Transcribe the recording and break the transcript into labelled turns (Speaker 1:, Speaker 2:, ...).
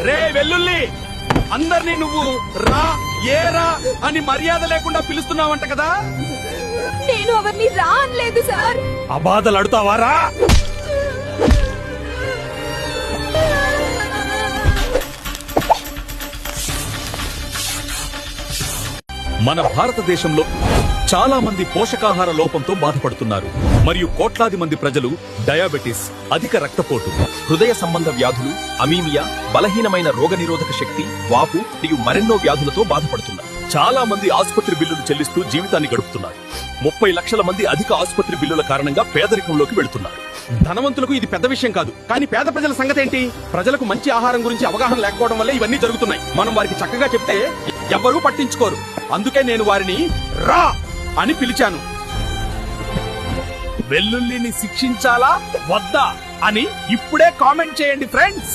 Speaker 1: రే వెల్లుల్లి, అందరినీ నువ్వు రా ఏరా అని మర్యాద లేకుండా పిలుస్తున్నావంట కదా?
Speaker 2: నేను అవన్నీ రా అనలేదు సార్.
Speaker 1: అబాధలు అడుతావారా? మన భారతదేశంలో చాలా మంది పోషకాహార లోపంతో బాధపడుతున్నారు మరియు కోట్లాది మంది ప్రజలు డయాబెటిస్, అధిక రక్తపోటు,
Speaker 3: హృదయ సంబంధ వ్యాధులు, అనీమియా, బలహీనమైన రోగనిరోధక శక్తి, వాపు మరియు మరెన్నో వ్యాధులతో బాధపడుతున్నారు. చాలా మంది ఆసుపత్రి బిల్లులు చెల్లిస్తూ జీవితాన్ని గడుపుతున్నారు. 30 లక్షల మంది అధిక ఆసుపత్రి బిల్లుల కారణంగా పేదరికంలోకి వెళుతున్నారు.
Speaker 1: ధనవంతులకు ఇది పెద్ద విషయం కాదు, కానీ పేద ప్రజల సంగతి ఏంటి? ప్రజలకు మంచి ఆహారం గురించి అవగాహన లేకపోవడం వల్లే ఇవన్నీ జరుగుతున్నాయి. మనం వారికి చక్కగా చెప్తే ఎవ్వరూ పట్టించుకోరు. అందుకే నేను వారిని రా అని పిలిచాను. వెల్లుల్లిని శిక్షించాలా వద్దా అని ఇప్పుడే కామెంట్ చేయండి ఫ్రెండ్స్.